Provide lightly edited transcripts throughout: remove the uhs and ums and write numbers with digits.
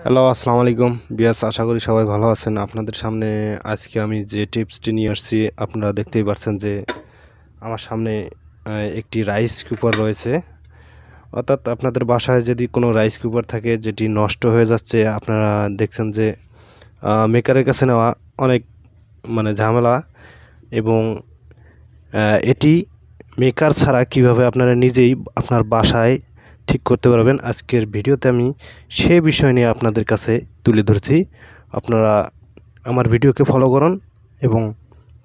Hello, আসসালামু আলাইকুম বিয়াস। আশা করি সবাই ভালো আছেন। আপনাদের সামনে আজকে আমি যে টিপসটি নিয়ে আসছি, আপনারা দেখতেই পাচ্ছেন যে আমার সামনে একটি রাইস কুকার রয়েছে। অর্থাৎ আপনাদের বাসায় যদি কোনো রাইস কুকার থাকে যেটি নষ্ট হয়ে যাচ্ছে, আপনারা দেখছেন যে মেকারের কাছে নেওয়া অনেক ঝামেলা, এবং এটি মেকার ছাড়া কিভাবে আপনারা নিজেই আপনার বাসায় ঠিক করতে পারবেন, আজকের ভিডিওতে আমি সে বিষয় নিয়ে আপনাদের কাছে তুলে ধরছি। আপনারা আমার ভিডিওকে ফলো করুন এবং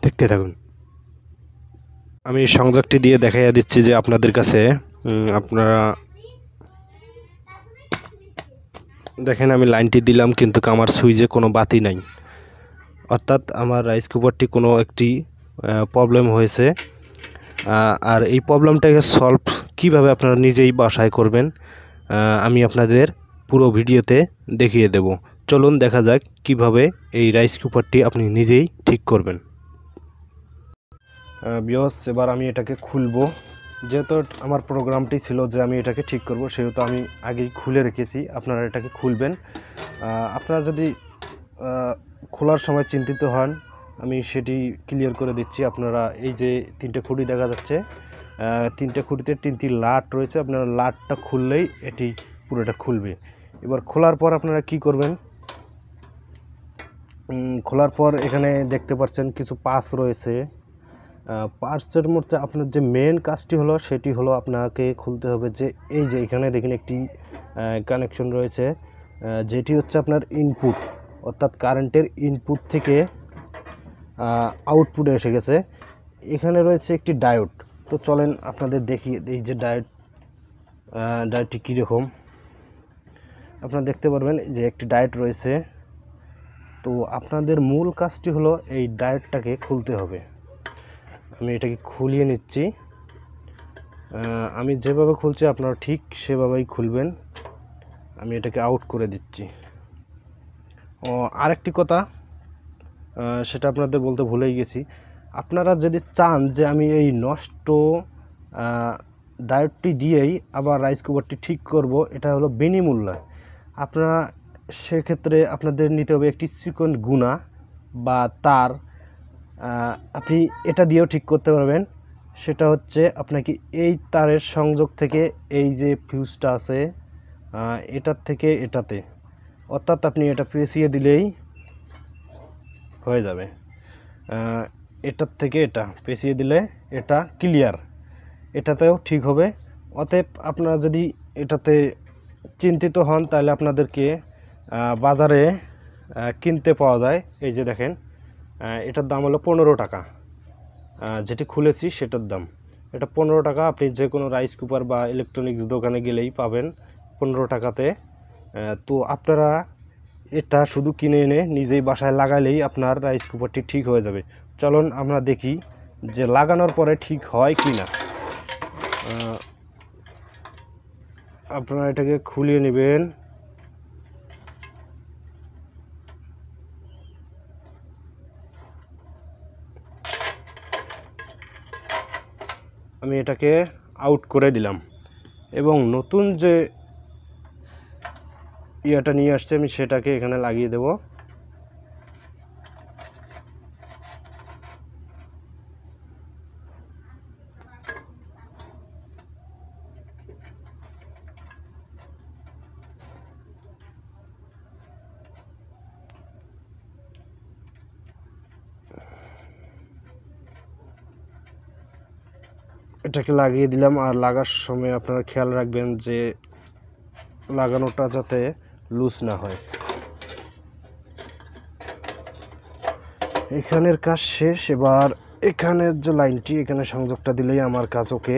দেখতে থাকুন। আমি সংযোগটি দিয়ে দেখাইয়া দিচ্ছি যে আপনাদের কাছে আপনারা দেখেন, আমি লাইনটি দিলাম কিন্তু আমার সুইচে কোনো বাতি নাই। অর্থাৎ আমার রাইস কুকারটি কোনো একটি প্রবলেম হয়েছে। আর এই প্রবলেমটাকে সলভ কিভাবে আপনারা নিজেই বাসায় করবেন, আমি আপনাদের পুরো ভিডিওতে দেখিয়ে দেব। চলুন দেখা যাক কিভাবে এই রাইস কুকারটি আপনি নিজেই ঠিক করবেন। ভিউয়ার্স, এবার আমি এটাকে খুলবো। যেহেতু আমার প্রোগ্রামটি ছিল যে আমি এটাকে ঠিক করব, সেহেতু আমি আগেই খুলে রেখেছি। আপনারা এটাকে খুলবেন। আপনারা যদি খোলার সময় চিন্তিত হন, আমি সেটি ক্লিয়ার করে দিচ্ছি। আপনারা এই যে তিনটে খুঁটি দেখা যাচ্ছে, তিনটে খুঁটিতে তিনটি লাট রয়েছে। আপনারা লাটটা খুললেই এটি পুরোটা খুলবে। এবার খোলার পর আপনারা কি করবেন, খোলার পর এখানে দেখতে পাচ্ছেন কিছু পাস রয়েছে। পার্টসের মধ্যে আপনার যে মেন কাজটি হলো সেটি হলো আপনাকে খুলতে হবে যে এই যে এখানে দেখেন একটি কানেকশন রয়েছে, যেটি হচ্ছে আপনার ইনপুট, অর্থাৎ কারেন্টের ইনপুট থেকে আউটপুটে এসে গেছে। এখানে রয়েছে একটি ডায়োড। তো চলেন আপনাদের দেখি এই যে ডায়োডটি কীরকম। আপনারা দেখতে পারবেন যে একটি ডায়োড রয়েছে। তো আপনাদের মূল কাজটি হলো এই ডায়োডটাকে খুলতে হবে। আমি এটাকে খুলিয়ে নিচ্ছি। আমি যেভাবে খুলছি আপনারা ঠিক সেভাবেই খুলবেন। আমি এটাকে আউট করে দিচ্ছি। আরেকটি কথা, সেটা আপনাদের বলতে ভুলেই গেছি। আপনারা যদি চান যে আমি এই নষ্ট ডায়োডটি দিয়েই আবার রাইস কুকারটি ঠিক করব, এটা হলো বিনামূল্যে। আপনারা সেক্ষেত্রে আপনাদের নিতে হবে একটি চিকন গুণা বা তার। আপনি এটা দিয়েও ঠিক করতে পারবেন। সেটা হচ্ছে আপনাকে এই তারের সংযোগ থেকে এই যে ফিউজটা আছে, এটার থেকে এটাতে, অর্থাৎ আপনি এটা পেঁচিয়ে দিলেই হয়ে যাবে। এটার থেকে এটা পেঁচিয়ে দিলে এটা ক্লিয়ার, এটাতেও ঠিক হবে। অতএব আপনারা যদি এটাতে চিন্তিত হন তাহলে আপনাদেরকে বাজারে কিনতে পাওয়া যায়। এই যে দেখেন, এটার দাম হলো 15 টাকা। যেটি খুলেছি সেটার দাম এটা 15 টাকা। আপনি যে কোনো রাইস কুকার বা ইলেকট্রনিক্স দোকানে গেলেই পাবেন 15 টাকাতে। তো আপনারা এটা শুধু কিনে এনে নিজেই বাসায় লাগালেই আপনার রাইস কুকারটি ঠিক হয়ে যাবে। চলুন আমরা দেখি যে লাগানোর পরে ঠিক হয় কি না। আপনারা এটাকে খুলিয়ে নেবেন। আমি এটাকে আউট করে দিলাম এবং নতুন যে ইয়াটা নিয়ে আসছে আমি সেটাকে এখানে লাগিয়ে দেব। এটাকে লাগিয়ে দিলাম। আর লাগার সময় আপনারা খেয়াল রাখবেন যে লাগানোটা যাতে লুজ না হয়। এখানের কাজ শেষ। এবার এখানের যে লাইনটি, এখানে সংযোগটা দিলেই আমার কাজ ওকে।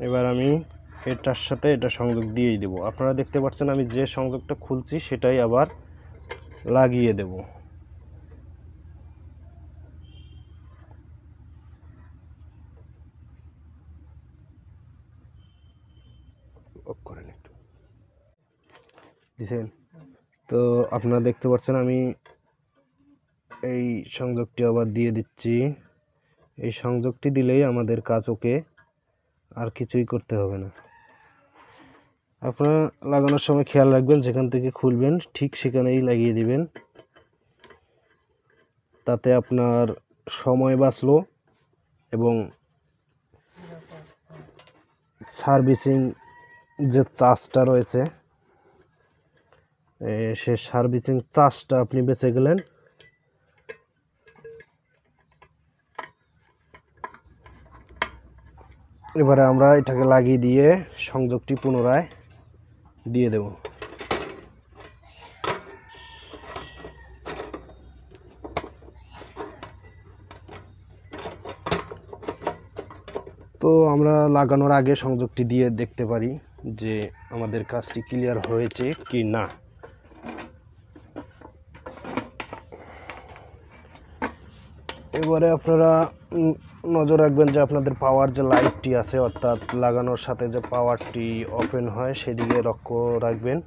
এবার আমি এটার সাথে এটা সংযোগ দিয়েই দেব। আপনারা দেখতে পাচ্ছেন আমি যে সংযোগটা খুলছি সেটাই আবার লাগিয়ে দেব। অফ করেন একটু দিছেন। তো আপনারা দেখতে পাচ্ছেন আমি এই সংযোগটি আবার দিয়ে দিচ্ছি। এই সংযোগটি দিলেই আমাদের কাজ ওকে, আর কিছুই করতে হবে না। আপনারা লাগানোর সময় খেয়াল রাখবেন যেখান থেকে খুলবেন ঠিক সেখানেই লাগিয়ে দিবেন, তাতে আপনার সময় বাঁচলো এবং সার্ভিসিং যে চার্জটা রয়েছে সে সার্ভিসিং চার্জটা আপনি বেঁচে গেলেন। এবারে আমরা এটাকে লাগিয়ে দিয়ে সংযোগটি পুনরায় দিয়ে দেব। তো আমরা লাগানোর আগে সংযোগটি দিয়ে দেখতে পারি যে আমাদের কাজটি ক্লিয়ার হয়েছে কি না। এবারে আপনারা নজর রাখবেন যে আপনাদের পাওয়ার যে লাইটটি আছে অর্থাৎ লাগানোর সাথে যে পাওয়ারটি ওপেন হয় সেদিকে লক্ষ্য রাখবেন।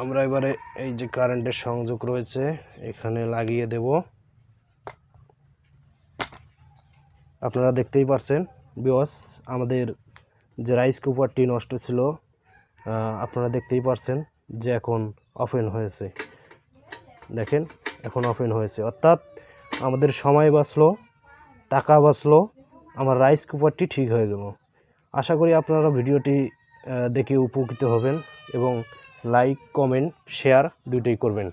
আমরা এবারে এই যে কারেন্টের সংযোগ রয়েছে এখানে লাগিয়ে দেব। আপনারা দেখতেই পাচ্ছেন বিকজ আমাদের যে রাইস কুকারটি নষ্ট ছিল আপনারা দেখতেই পাচ্ছেন যে এখন ওপেন হয়েছে। দেখেন এখন ওপেন হয়েছে, অর্থাৎ আমাদের সময় বাঁচলো, টাকা বাঁচলো, আমার রাইস কুকারটি ঠিক হয়ে গেল। আশা করি আপনারা ভিডিওটি দেখে উপকৃত হবেন এবং লাইক কমেন্ট শেয়ার দুটোই করবেন।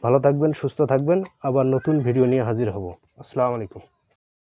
ভালো থাকবেন, সুস্থ থাকবেন, আবার নতুন ভিডিও নিয়ে হাজির হব। আসসালামু আলাইকুম।